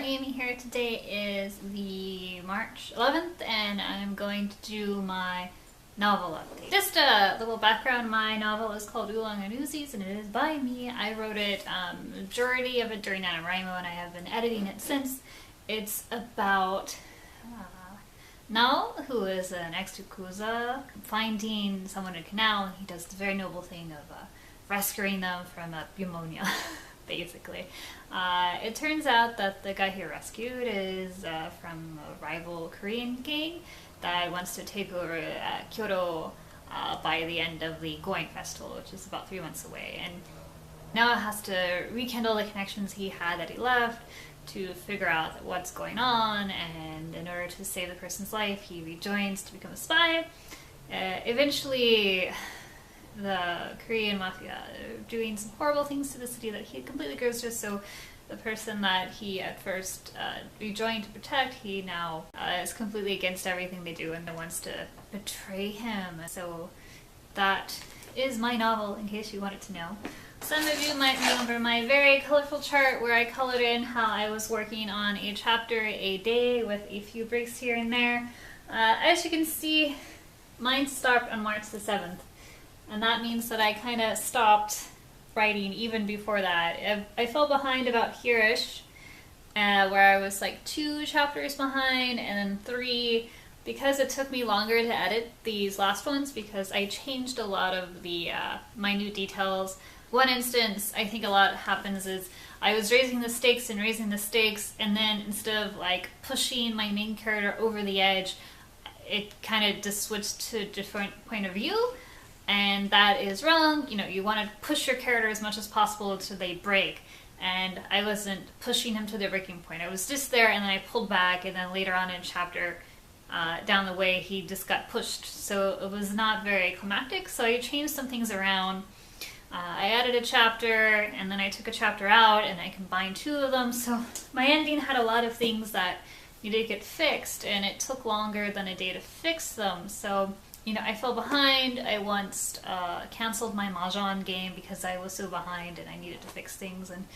I'm Amy here. Today is the March 11th and I'm going to do my novel update. Just a little background, my novel is called Oolong and Uzis and it is by me. I wrote it, majority of it during NaNoWriMo and I have been editing it since. It's about Nao, who is an ex-Yakuza, finding someone in a canal, and he does the very noble thing of rescuing them from pneumonia, basically. It turns out that the guy he rescued is from a rival Korean gang that wants to take over Kyoto by the end of the Going Festival, which is about 3 months away. And now has to rekindle the connections he had that he left to figure out what's going on, and in order to save the person's life, he rejoins to become a spy. Eventually, the Korean mafia are doing some horrible things to the city that he completely goes to, so the person that he at first rejoined to protect, he now is completely against everything they do and wants to betray him. So that is my novel, in case you wanted to know. Some of you might remember my very colorful chart where I colored in how I was working on a chapter a day with a few breaks here and there. As you can see, mine stopped on March the 7th, and that means that I kind of stopped writing even before that. I fell behind about here-ish, where I was like 2 chapters behind and then 3, because it took me longer to edit these last ones because I changed a lot of the minute details. One instance I think a lot happens is I was raising the stakes, and then instead of like pushing my main character over the edge, it kind of just switched to a different point of view, and that is wrong. You know, you want to push your character as much as possible until they break, and I wasn't pushing him to the breaking point. I was just there, and then I pulled back, and then later on in chapter down the way he just got pushed, so it was not very climactic. So I changed some things around. I added a chapter, and then I took a chapter out, and I combined 2 of them, so my ending had a lot of things that needed to get fixed, and it took longer than a day to fix them. So, you know, I fell behind. I once canceled my Mahjong game because I was so behind and I needed to fix things, and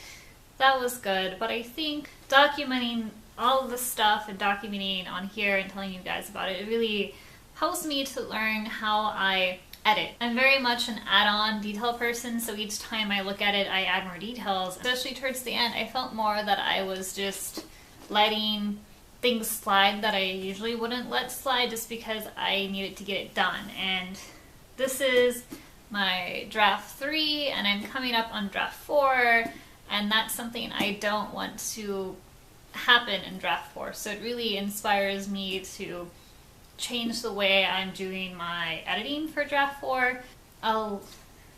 that was good. But I think documenting all of the stuff and documenting on here and telling you guys about it, it really helps me to learn how I edit. I'm very much an add-on detail person, so each time I look at it, I add more details. Especially towards the end, I felt more that I was just letting things slide that I usually wouldn't let slide just because I needed to get it done. And this is my draft 3, and I'm coming up on draft 4, and that's something I don't want to happen in draft 4. So it really inspires me to change the way I'm doing my editing for draft 4. I'll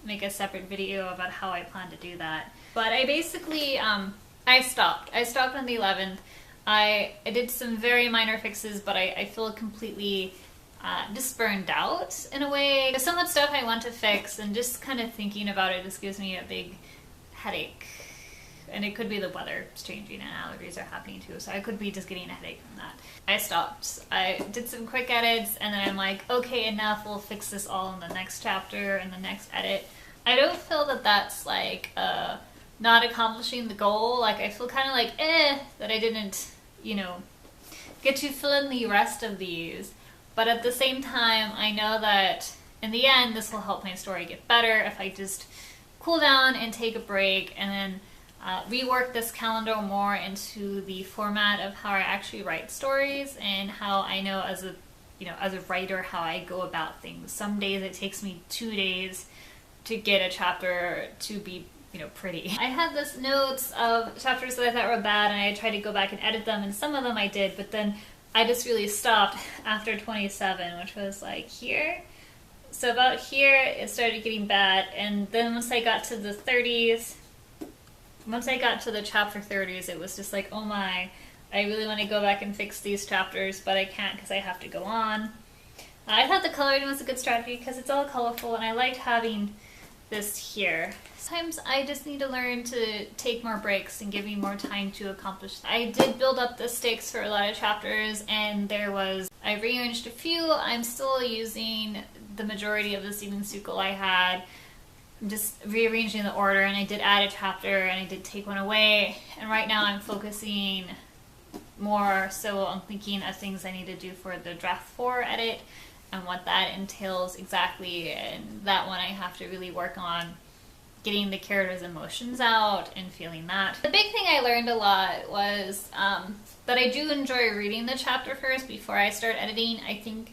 make a separate video about how I plan to do that. But I basically, I stopped on the 11th. I did some very minor fixes, but I feel completely just burned out in a way. There's so much stuff I want to fix, and just kind of thinking about it just gives me a big headache. And it could be the weather is changing and allergies are happening too, so I could be just getting a headache from that. I stopped. I did some quick edits, and then I'm like, okay, enough, we'll fix this all in the next chapter and the next edit. I don't feel that that's like not accomplishing the goal. Like, I feel kind of like, that I didn't, you know, get to fill in the rest of these. But at the same time, I know that in the end, this will help my story get better if I just cool down and take a break, and then rework this calendar more into the format of how I actually write stories, and how I know as a writer how I go about things. Some days it takes me 2 days to get a chapter to be, you know, pretty. I had this notes of chapters that I thought were bad, and I tried to go back and edit them, and some of them I did, but then I just really stopped after 27, which was like here. So about here it started getting bad, and then once I got to the 30s, once I got to the chapter 30s, it was just like, oh my, I really want to go back and fix these chapters, but I can't because I have to go on. I thought the coloring was a good strategy because it's all colorful, and I liked having this here. Sometimes I just need to learn to take more breaks and give me more time to accomplish. I did build up the stakes for a lot of chapters, and I rearranged a few. I'm still using the majority of the sequel I had. I'm just rearranging the order, and I did add a chapter, and I did take one away, and right now I'm focusing more so on thinking of things I need to do for the draft 4 edit and what that entails exactly, and that one I have to really work on getting the characters' emotions out and feeling that. The big thing I learned a lot was that I do enjoy reading the chapter first before I start editing. I think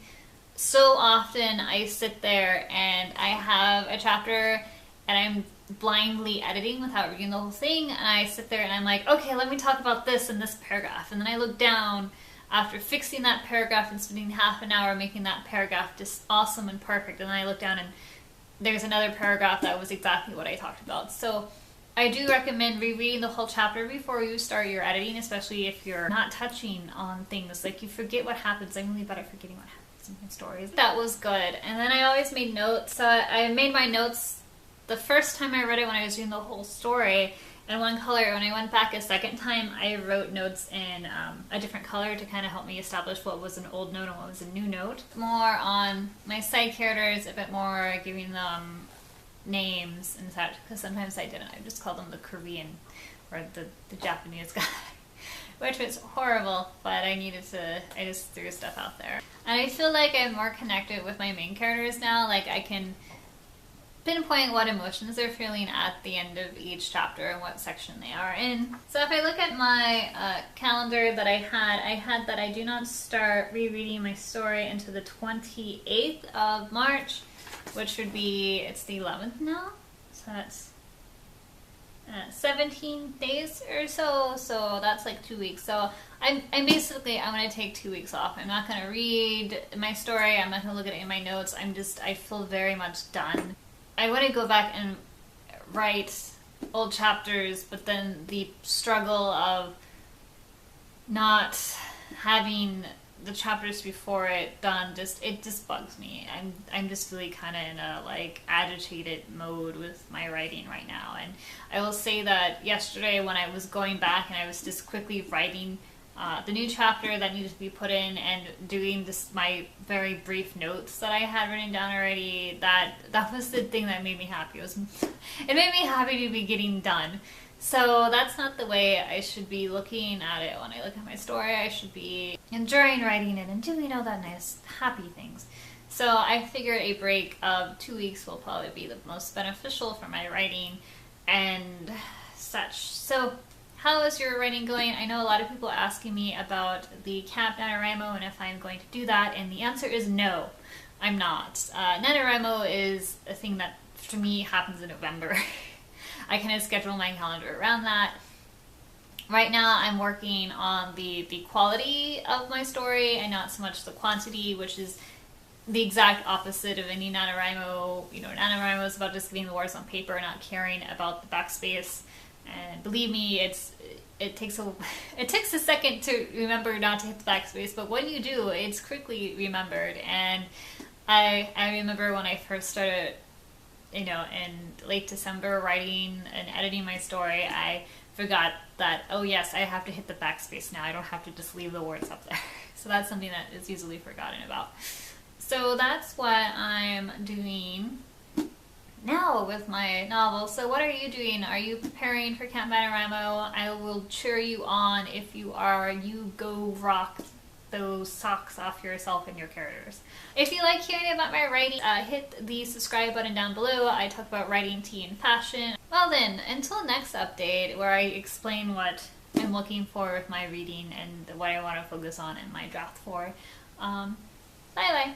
so often I sit there and I have a chapter and I'm blindly editing without reading the whole thing, and I sit there and I'm like, okay, let me talk about this in this paragraph, and then I look down after fixing that paragraph and spending half an hour making that paragraph just awesome and perfect, and then I look down and there's another paragraph that was exactly what I talked about. So I do recommend rereading the whole chapter before you start your editing, especially if you're not touching on things. Like, you forget what happens. I'm really bad at forgetting what happens in my stories. That was good. And then I always made notes. So I made my notes the first time I read it when I was doing the whole story in one color. When I went back a second time, I wrote notes in a different color to kind of help me establish what was an old note and what was a new note. More on my side characters, a bit more giving them names and such, because sometimes I didn't. I just called them the Korean or the Japanese guy, which was horrible, but I just threw stuff out there. And I feel like I'm more connected with my main characters now. Like, I can pinpoint what emotions they're feeling at the end of each chapter and what section they are in. So if I look at my calendar that I had that I do not start rereading my story until the 28th of March, which would be, it's the 11th now, so that's 17 days or so, so that's like 2 weeks. So I'm going to take 2 weeks off. I'm not going to read my story, I'm not going to look at it in my notes. I feel very much done. I want to go back and write old chapters, but then the struggle of not having the chapters before it done, it just bugs me. I'm just really kind of in a like agitated mode with my writing right now. And I will say that yesterday when I was going back and I was just quickly writing the new chapter that needed to be put in and doing just my very brief notes that I had written down already, that was the thing that made me happy. It made me happy to be getting done. So that's not the way I should be looking at it when I look at my story. I should be enjoying writing it and doing all that nice, happy things. So I figured a break of 2 weeks will probably be the most beneficial for my writing and such. So how is your writing going? I know a lot of people are asking me about the Camp NaNoWriMo and if I'm going to do that, and the answer is no, I'm not. NaNoWriMo is a thing that, for me, happens in November. I kind of schedule my calendar around that. Right now I'm working on the quality of my story and not so much the quantity, which is the exact opposite of any NaNoWriMo. You know, NaNoWriMo is about just getting the words on paper, not caring about the backspace. And believe me, it takes a second to remember not to hit the backspace, but when you do, it's quickly remembered. And I remember when I first started, you know, in late December writing and editing my story, I forgot that, oh yes, I have to hit the backspace now. I don't have to just leave the words up there. So that's something that is easily forgotten about. So that's what I'm doing now with my novel. So what are you doing? Are you preparing for Camp NaNoWriMo? I will cheer you on if you are. You go rock those socks off yourself and your characters. If you like hearing about my writing, hit the subscribe button down below. I talk about writing, tea, and fashion. Well then, until next update where I explain what I'm looking for with my reading and what I want to focus on in my draft 4. Bye bye.